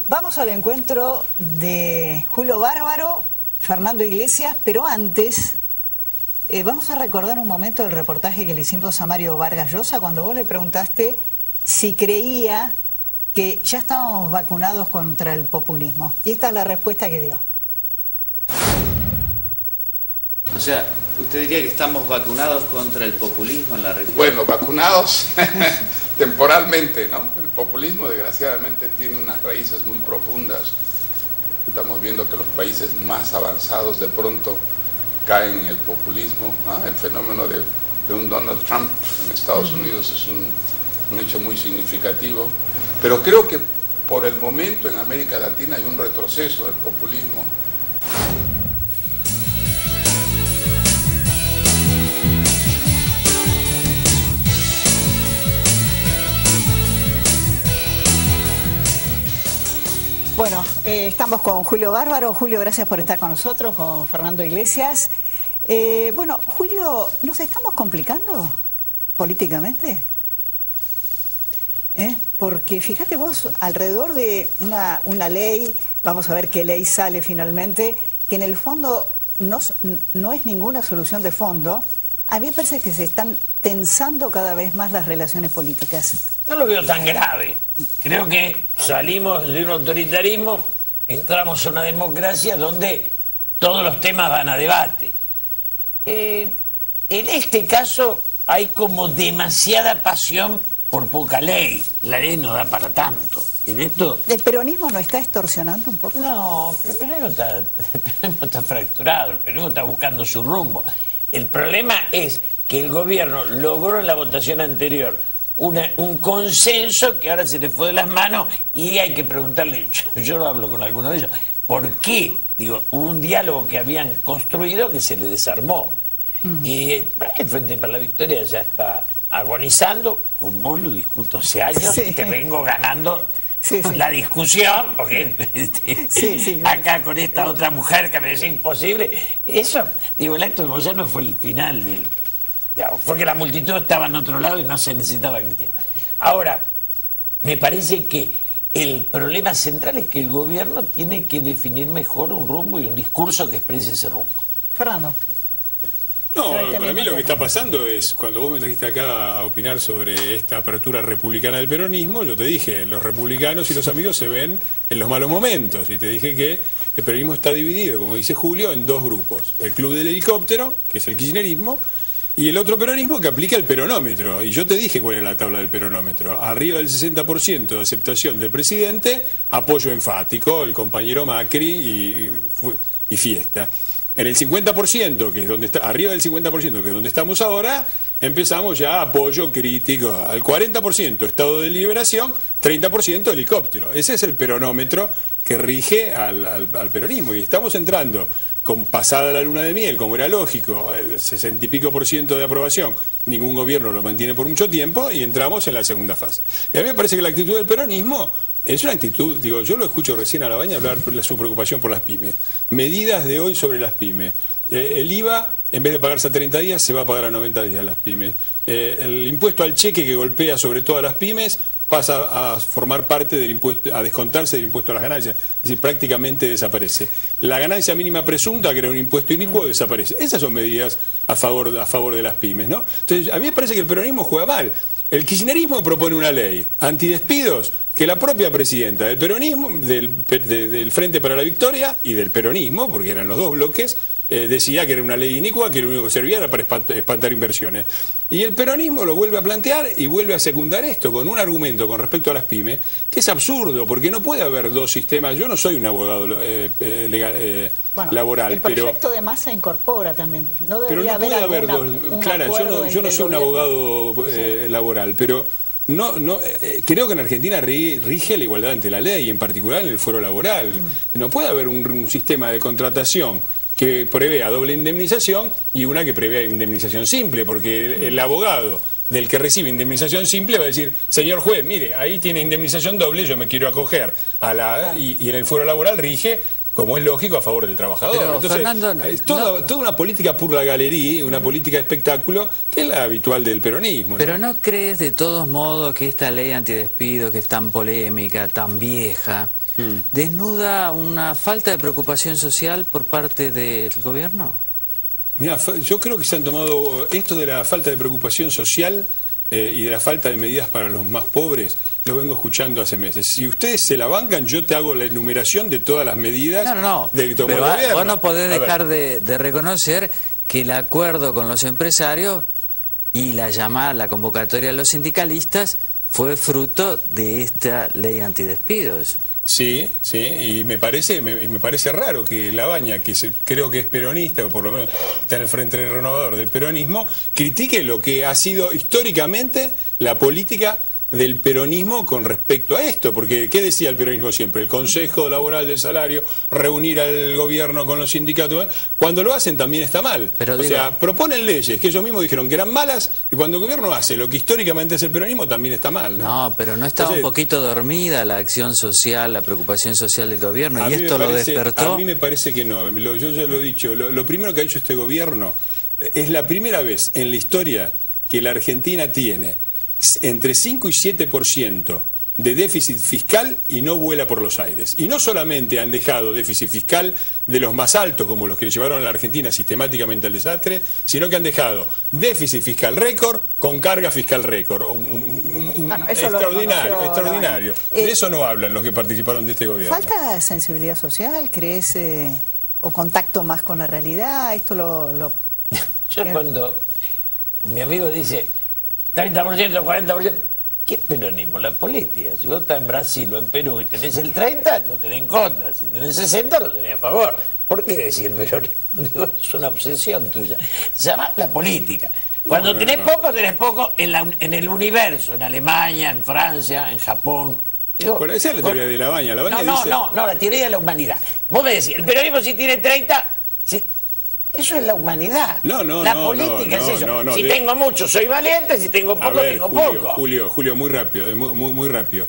Vamos al encuentro de Julio Bárbaro, Fernando Iglesias, pero antes vamos a recordar un momento del reportaje que le hicimos a Mario Vargas Llosa cuando vos le preguntaste si creía que ya estábamos vacunados contra el populismo. Y esta es la respuesta que dio. O sea, ¿usted diría que estamos vacunados contra el populismo en la región? Bueno, vacunados temporalmente, ¿no? El populismo desgraciadamente tiene unas raíces muy profundas. Estamos viendo que los países más avanzados de pronto caen en el populismo, ¿no? El fenómeno de un Donald Trump en Estados Unidos es un hecho muy significativo. Pero creo que por el momento en América Latina hay un retroceso del populismo. Bueno, estamos con Julio Bárbaro. Julio, gracias por estar con nosotros, con Fernando Iglesias. Bueno, Julio, ¿nos estamos complicando políticamente? Porque fíjate vos, alrededor de una ley, vamos a ver qué ley sale finalmente, que en el fondo no es ninguna solución de fondo. A mí me parece que se están tensando cada vez más las relaciones políticas. No lo veo tan grave. Creo que salimos de un autoritarismo, entramos a una democracia donde todos los temas van a debate. En este caso hay como demasiada pasión por poca ley. La ley no da para tanto. En esto... ¿El peronismo no está extorsionando un poco? No, pero el peronismo está fracturado, el peronismo está buscando su rumbo. El problema es que el gobierno logró en la votación anterior un consenso que ahora se le fue de las manos y hay que preguntarle, yo lo hablo con algunos de ellos, ¿por qué? Digo, hubo un diálogo que habían construido que se le desarmó. Y el Frente para la Victoria ya está agonizando, con vos lo discuto hace años, y te vengo ganando la discusión, porque acá con esta otra mujer que me decía imposible. Eso, digo, el acto de Moyano fue el final del... Fue que la multitud estaba en otro lado y no se necesitaba Cristina. Ahora, me parece que el problema central es que el gobierno tiene que definir mejor un rumbo y un discurso que exprese ese rumbo. Fernando. No, para mí lo que está pasando es, cuando vos me trajiste acá a opinar sobre esta apertura republicana del peronismo, yo te dije, los republicanos y los amigos se ven en los malos momentos, y te dije que el peronismo está dividido, como dice Julio, en dos grupos. El club del helicóptero, que es el kirchnerismo, y el otro peronismo que aplica el peronómetro. Y yo te dije cuál es la tabla del peronómetro. Arriba del 60% de aceptación del presidente, apoyo enfático, el compañero Macri y fiesta. En el 50%, que es donde está, arriba del 50%, que es donde estamos ahora, empezamos ya apoyo crítico. Al 40%, estado de liberación, 30% helicóptero. Ese es el peronómetro que rige al peronismo. Y estamos entrando, con pasada la luna de miel, como era lógico, el 60 y pico % de aprobación. Ningún gobierno lo mantiene por mucho tiempo y entramos en la segunda fase. Y a mí me parece que la actitud del peronismo es una actitud, digo, yo lo escucho recién a Labaña hablar de su preocupación por las pymes. Medidas de hoy sobre las pymes. El IVA, en vez de pagarse a 30 días, se va a pagar a 90 días las pymes. El impuesto al cheque que golpea sobre todas las pymes pasa a formar parte del impuesto, a descontarse del impuesto a las ganancias. Es decir, prácticamente desaparece. La ganancia mínima presunta, que era un impuesto inicuo, desaparece. Esas son medidas a favor de las pymes, ¿no? Entonces, a mí me parece que el peronismo juega mal. El kirchnerismo propone una ley antidespidos que la propia presidenta del peronismo, del Frente para la Victoria y del peronismo, porque eran los dos bloques, decía que era una ley inicua, que lo único que servía era para espantar inversiones. Y el peronismo lo vuelve a plantear y vuelve a secundar esto con un argumento con respecto a las pymes, que es absurdo, porque no puede haber dos sistemas. Yo no soy un abogado laboral, el proyecto de Massa incorpora también. No pero no puede haber dos. Clara, yo no soy un abogado laboral, pero creo que en Argentina rige la igualdad ante la ley, en particular en el fuero laboral. No puede haber un sistema de contratación que prevea doble indemnización y una que prevea indemnización simple, porque el abogado del que recibe indemnización simple va a decir, señor juez, mire, ahí tiene indemnización doble, yo me quiero acoger a la... Y en el fuero laboral rige como es lógico, a favor del trabajador. Pero, entonces, Fernando, es toda una política por la galería, una política de espectáculo, que es la habitual del peronismo. Pero ¿no crees de todos modos que esta ley antidespido, que es tan polémica, tan vieja, desnuda una falta de preocupación social por parte del gobierno? Mira, yo creo que se han tomado esto de la falta de preocupación social y de la falta de medidas para los más pobres, lo vengo escuchando hace meses. Si ustedes se la bancan, yo te hago la enumeración de todas las medidas de tomar el gobierno. Vos no podés dejar de reconocer que el acuerdo con los empresarios y la convocatoria de los sindicalistas fue fruto de esta ley antidespidos. Sí, y me parece raro que Labaña, que creo que es peronista, o por lo menos está en el frente renovador del peronismo, critique lo que ha sido históricamente la política del peronismo con respecto a esto, porque ¿qué decía el peronismo siempre? El Consejo Laboral del Salario, reunir al gobierno con los sindicatos, cuando lo hacen también está mal. Pero o sea, proponen leyes que ellos mismos dijeron que eran malas, y cuando el gobierno hace lo que históricamente es el peronismo también está mal. No, pero no estaba un poquito dormida la acción social, la preocupación social del gobierno, y esto lo despertó. A mí me parece que no, yo ya lo he dicho, lo primero que ha hecho este gobierno es la primera vez en la historia que la Argentina tiene entre 5 y 7% de déficit fiscal y no vuela por los aires. Y no solamente han dejado déficit fiscal de los más altos, como los que llevaron a la Argentina sistemáticamente al desastre, sino que han dejado déficit fiscal récord con carga fiscal récord. Extraordinario. De eso no hablan los que participaron de este gobierno. ¿Falta sensibilidad social, crees, o contacto más con la realidad? Esto Yo cuando mi amigo dice 30%, 40%, ¿qué peronismo? La política. Si vos estás en Brasil o en Perú y tenés el 30%, lo tenés en contra. Si tenés 60%, lo tenés a favor. ¿Por qué decir el peronismo? Digo, es una obsesión tuya. Se llama la política. Cuando tenés poco en el universo, en Alemania, en Francia, en Japón. Digo, bueno, esa es la teoría de Labaña. No, la teoría de la humanidad. Vos me decís, el peronismo si tiene 30%, eso es la humanidad. La política es eso. Si tengo mucho, soy valiente, si tengo poco, tengo poco. Julio, muy rápido, muy rápido.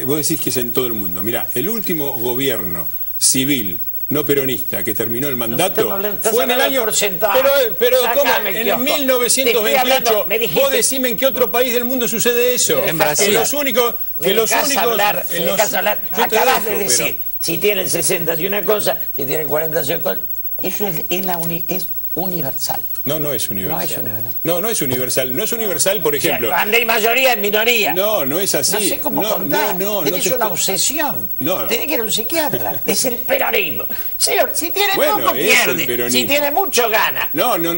Vos decís que es en todo el mundo. Mirá, el último gobierno civil no peronista que terminó el mandato fue en el año... Pero ¿cómo? En el 1928, vos decime en qué otro país del mundo sucede eso. En Brasil. Que los únicos... Acabas de decir, si tiene el 60 y una cosa, si tiene el 40 y otra cosa. Eso es universal. No es universal. No es universal. No es universal. No es universal, por ejemplo. Cuando hay mayoría, es minoría. No es así. No sé cómo contar. Tenés una obsesión. Tenés que ir a un psiquiatra. Es el peronismo. Señor, si tiene poco, pierde. Si tiene mucho, gana.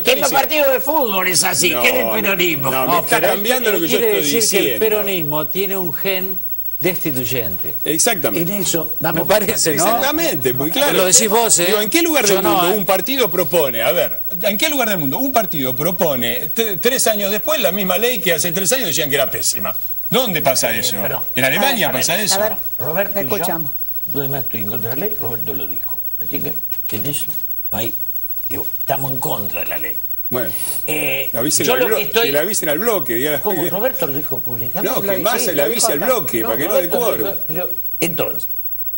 Que en los partidos de fútbol es así. ¿Qué es el peronismo? Me está cambiando lo que yo estoy diciendo. Decir que el peronismo tiene un gen destituyente. Exactamente. En eso, me parece, ¿no? Exactamente, muy claro. Lo decís vos, Digo, ¿en qué lugar del mundo un partido propone? A ver, ¿en qué lugar del mundo un partido propone 3 años después la misma ley que hace 3 años decían que era pésima? ¿Dónde pasa eso? ¿En Alemania pasa eso? A ver, Roberto, escuchamos. Yo además estoy en contra de la ley, Roberto lo dijo. Así que en eso, ahí, digo, estamos en contra de la ley. Bueno, que le avisen al bloque. Como Roberto lo dijo públicamente. No, que más se le avise al bloque, para que no dé quórum. Entonces,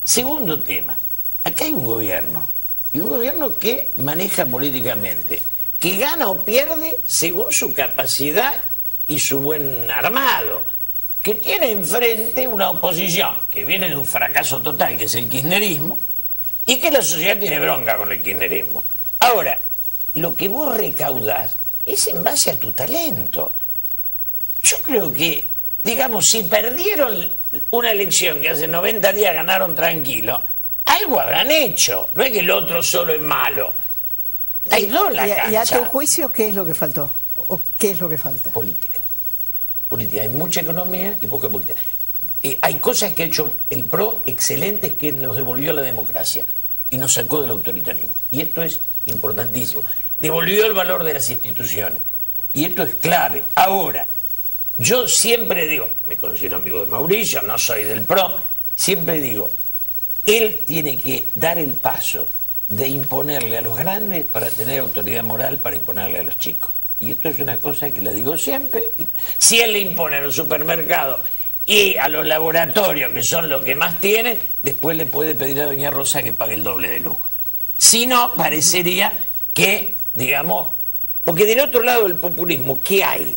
segundo tema, acá hay un gobierno, y un gobierno que maneja políticamente, que gana o pierde según su capacidad y su buen armado, que tiene enfrente una oposición que viene de un fracaso total, que es el kirchnerismo, y que la sociedad tiene bronca con el kirchnerismo. Ahora, lo que vos recaudás es en base a tu talento. Yo creo que, digamos, si perdieron una elección que hace 90 días ganaron tranquilo, algo habrán hecho. No es que el otro solo es malo. Hay dos en la cancha. ¿Y a tu juicio qué es lo que faltó? ¿O qué es lo que falta? Política. Hay mucha economía y poca política. Hay cosas que ha hecho el PRO excelentes, que nos devolvió la democracia y nos sacó del autoritarismo. Y esto es importantísimo. Devolvió el valor de las instituciones. Y esto es clave. Ahora, yo siempre digo, me considero amigo de Mauricio, no soy del PRO, siempre digo, él tiene que dar el paso de imponerle a los grandes para tener autoridad moral para imponerle a los chicos. Y esto es una cosa que la digo siempre. Si él le impone en el supermercado y a los laboratorios, que son los que más tienen, después le puede pedir a doña Rosa que pague el doble de luz. Si no, parecería que, digamos, porque del otro lado del populismo, ¿qué hay?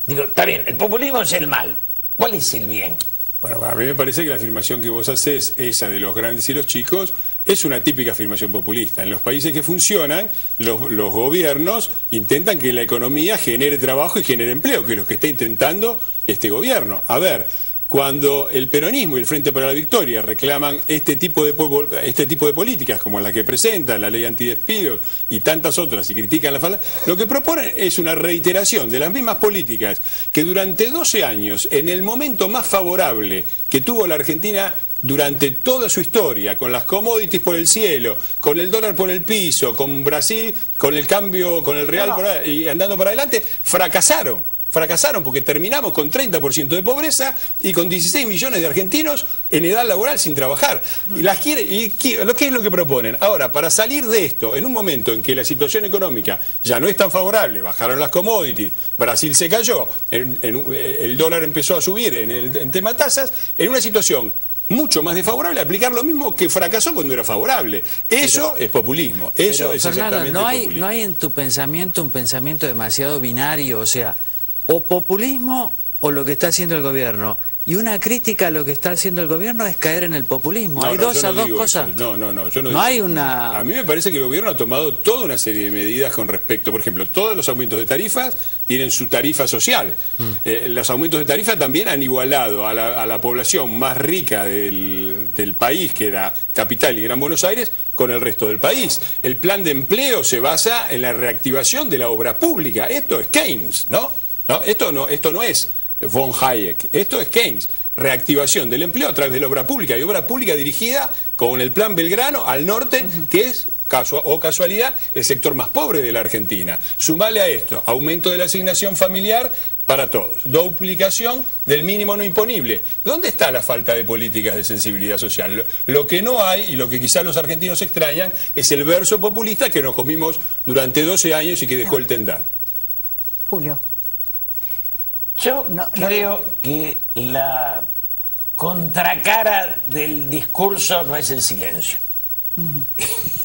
Digo, está bien, el populismo es el mal. ¿Cuál es el bien? Bueno, a mí me parece que la afirmación que vos haces, esa de los grandes y los chicos, es una típica afirmación populista. En los países que funcionan, los gobiernos intentan que la economía genere trabajo y genere empleo, que es lo que está intentando este gobierno. A ver, cuando el peronismo y el Frente para la Victoria reclaman este tipo de políticas, como la que presentan, la ley antidespidos y tantas otras, y critican la falta, lo que proponen es una reiteración de las mismas políticas que durante 12 años, en el momento más favorable que tuvo la Argentina durante toda su historia, con las commodities por el cielo, con el dólar por el piso, con Brasil, con el cambio, con el real y andando para adelante, fracasaron porque terminamos con 30% de pobreza y con 16 millones de argentinos en edad laboral sin trabajar. ¿Qué es lo que proponen? Ahora, para salir de esto, en un momento en que la situación económica ya no es tan favorable, bajaron las commodities, Brasil se cayó, el dólar empezó a subir en tema tasas, en una situación mucho más desfavorable, aplicar lo mismo que fracasó cuando era favorable. Eso es populismo. Eso es Fernando, exactamente populismo. ¿no hay en tu pensamiento un pensamiento demasiado binario? O sea, o populismo o lo que está haciendo el gobierno. Y una crítica a lo que está haciendo el gobierno es caer en el populismo. Hay dos cosas. Yo no no hay una... A mí me parece que el gobierno ha tomado toda una serie de medidas con respecto, por ejemplo, todos los aumentos de tarifas tienen su tarifa social. Los aumentos de tarifa también han igualado a la población más rica del país, que era Capital y Gran Buenos Aires, con el resto del país. El plan de empleo se basa en la reactivación de la obra pública. Esto es Keynes, ¿no? Esto no es von Hayek, esto es Keynes, reactivación del empleo a través de la obra pública, y obra pública dirigida con el Plan Belgrano al norte, que es, casualidad, el sector más pobre de la Argentina. Sumale a esto, aumento de la asignación familiar para todos, duplicación del mínimo no imponible. ¿Dónde está la falta de políticas de sensibilidad social? Lo que no hay, y lo que quizás los argentinos extrañan, es el verso populista que nos comimos durante 12 años y que dejó el tendal. Julio. Yo creo que la contracara del discurso no es el silencio.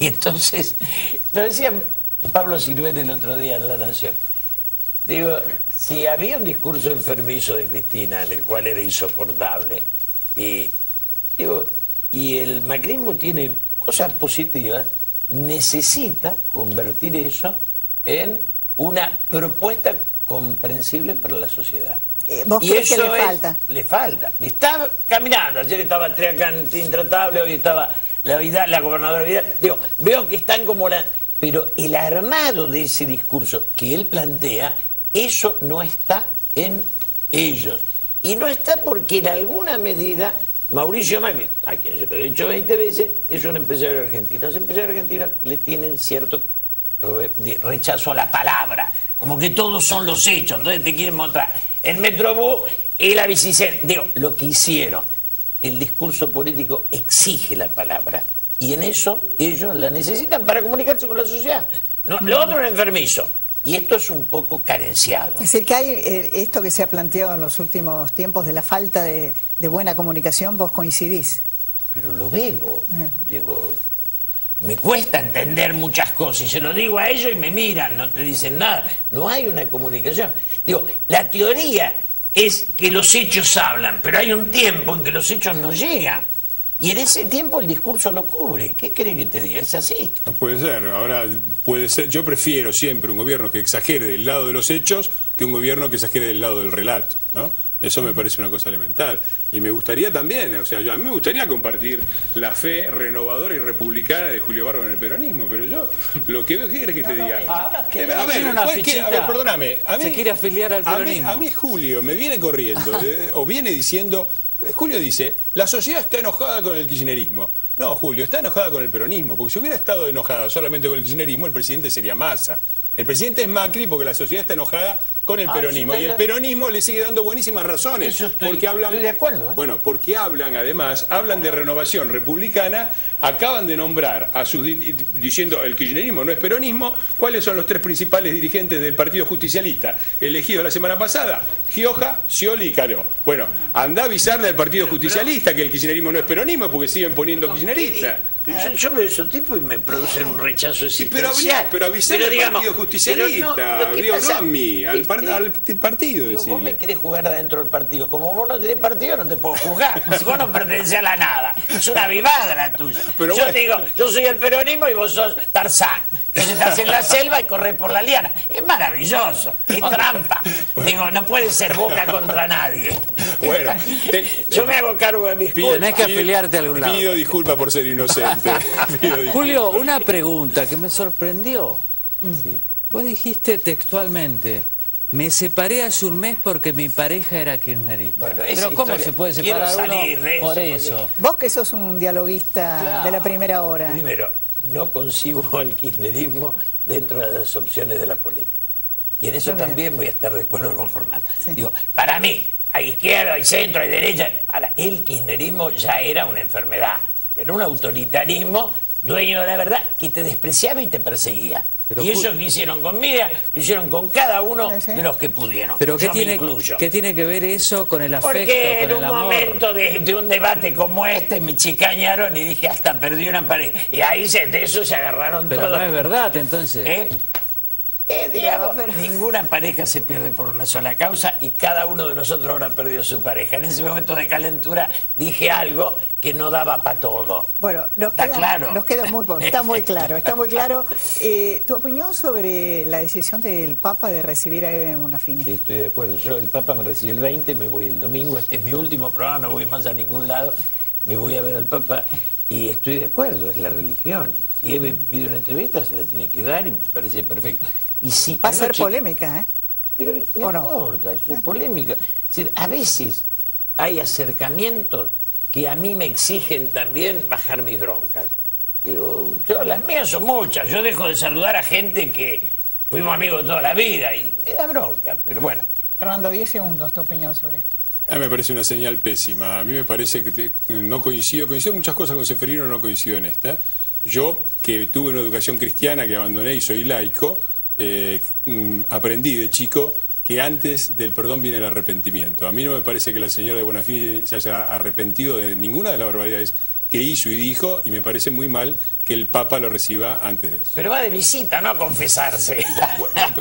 Y entonces, lo decía Pablo Sirven el otro día en La Nación. Digo, si había un discurso enfermizo de Cristina en el cual era insoportable, y el macrismo tiene cosas positivas, necesita convertir eso en una propuesta comprensible para la sociedad. ¿Vos crees que le falta? Le falta. Está caminando. Ayer estaba Triacán Intratable, hoy estaba la gobernadora Vidal. Digo, veo que están como la... Pero el armado de ese discurso que él plantea, eso no está en ellos. Y no está porque en alguna medida Mauricio Macri, a quien se lo he dicho 20 veces, es un empresario argentino. Los empresarios argentinos le tienen cierto rechazo a la palabra. Como que todos son los hechos, entonces te quieren mostrar el Metrobús y la bicicleta. Digo, lo que hicieron, el discurso político exige la palabra, y en eso ellos la necesitan para comunicarse con la sociedad. No, lo otro es enfermizo, y esto es un poco carenciado. Es decir, que hay esto que se ha planteado en los últimos tiempos de la falta de buena comunicación, vos coincidís. Pero lo veo, digo... Me cuesta entender muchas cosas y se lo digo a ellos y me miran, no te dicen nada. No hay una comunicación. Digo, la teoría es que los hechos hablan, pero hay un tiempo en que los hechos no llegan. Y en ese tiempo el discurso lo cubre. ¿Qué crees que te diga? Es así. No puede ser. Ahora puede ser. Yo prefiero siempre un gobierno que exagere del lado de los hechos que un gobierno que exagere del lado del relato, ¿no? Eso me parece una cosa elemental. Y me gustaría también, o sea, a mí me gustaría compartir la fe renovadora y republicana de Julio Bárbaro en el peronismo, pero yo lo que veo, ¿qué querés que te diga? A ver, perdóname. Se quiere afiliar al peronismo. A mí Julio me viene corriendo, o viene diciendo, Julio dice, la sociedad está enojada con el kirchnerismo. No, Julio, está enojada con el peronismo, porque si hubiera estado enojada solamente con el kirchnerismo, el presidente sería Massa. El presidente es Macri porque la sociedad está enojada con el peronismo. Y el peronismo le sigue dando buenísimas razones. Porque hablan, estoy de acuerdo. Bueno, porque hablan, además, hablan de renovación republicana, acaban de nombrar a sus, diciendo el kirchnerismo no es peronismo, ¿cuáles son los tres principales dirigentes del Partido Justicialista elegidos la semana pasada? Gioja, Scioli y Caró. Bueno, anda a avisarle al Partido Justicialista que el kirchnerismo no es peronismo porque siguen poniendo kirchneristas. Yo veo esos tipos y me producen un rechazo existencial. Pero avisarle al Partido Justicialista, Río Brommi, al partido. Vos me querés jugar adentro del partido. Como vos no tenés partido, no te puedo juzgar. Si vos no pertenecés a la nada. Es una vivada la tuya. Pero yo digo, yo soy el peronismo y vos sos Tarzán. Entonces estás en la selva y corres por la liana. Es maravilloso. Es trampa. Digo, no puede ser Boca contra nadie. Bueno, yo me hago cargo de mis culpas. Tenés que afiliarte a algún lado. Pido disculpas por ser inocente. Julio, una pregunta que me sorprendió. Sí. Vos dijiste textualmente, me separé hace un mes porque mi pareja era kirchnerista. Bueno, pero ¿cómo se puede separar uno por eso? Vos que sos un dialoguista de la primera hora. Primero, no concibo el kirchnerismo dentro de las opciones de la política. Y en eso también voy a estar de acuerdo con Fernando. Sí. Digo, para mí, hay izquierda, hay centro, hay derecha. Ahora, el kirchnerismo ya era una enfermedad. Era un autoritarismo dueño de la verdad que te despreciaba y te perseguía. Pero y eso que hicieron conmigo, lo hicieron con cada uno de los que pudieron. Pero ¿qué tiene que ver eso con el afecto, porque con el amor? Porque en un momento de un debate como este me chicañaron y dije hasta perdí una pareja. Y ahí de eso se agarraron todos. Pero no es verdad, entonces. Digamos, ninguna pareja se pierde por una sola causa y cada uno de nosotros habrá perdido su pareja. En ese momento de calentura dije algo que no daba para todo. Bueno, nos queda muy poco, está muy claro, está muy claro. ¿Tu opinión sobre la decisión del Papa de recibir a Eve Bonafini? Sí, estoy de acuerdo. Yo, el Papa me recibe el 20, me voy el domingo, este es mi último programa, no voy más a ningún lado, me voy a ver al Papa y estoy de acuerdo, es la religión. Si Eve pide una entrevista, se la tiene que dar y me parece perfecto. Y si va a ser polémica, ¿eh? Pero no importa, es polémica. Es decir, a veces hay acercamientos que a mí me exigen también bajar mis broncas. Digo, las mías son muchas. Yo dejo de saludar a gente que fuimos amigos toda la vida y me da bronca, pero bueno. Fernando, 10 segundos, tu opinión sobre esto. A mí me parece una señal pésima. A mí me parece que no coincido en muchas cosas con Ceferino, no coincido en esta. Yo, que tuve una educación cristiana, que abandoné y soy laico, aprendí de chico que antes del perdón viene el arrepentimiento. A mí no me parece que la señora de Bonafini se haya arrepentido de ninguna de las barbaridades que hizo y dijo, y me parece muy mal que el Papa lo reciba antes de eso. Pero va de visita, no a confesarse.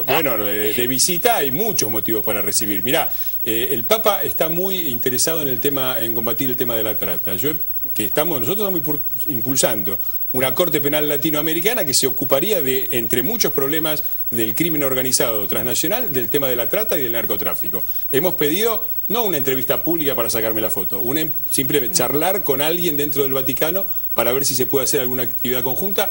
Bueno, de visita hay muchos motivos para recibir. Mirá, el Papa está muy interesado en combatir el tema de la trata. Nosotros estamos impulsando una Corte Penal Latinoamericana que se ocuparía de, entre muchos problemas del crimen organizado transnacional, del tema de la trata y del narcotráfico. Hemos pedido, no una entrevista pública para sacarme la foto, simplemente charlar con alguien dentro del Vaticano para ver si se puede hacer alguna actividad conjunta.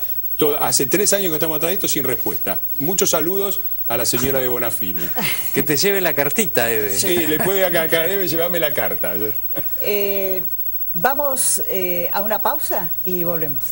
Hace 3 años que estamos atrás de esto sin respuesta. Muchos saludos a la señora de Bonafini. Que te lleve la cartita, Eve. Sí, le puede acá Eve llevarme la carta. Vamos a una pausa y volvemos.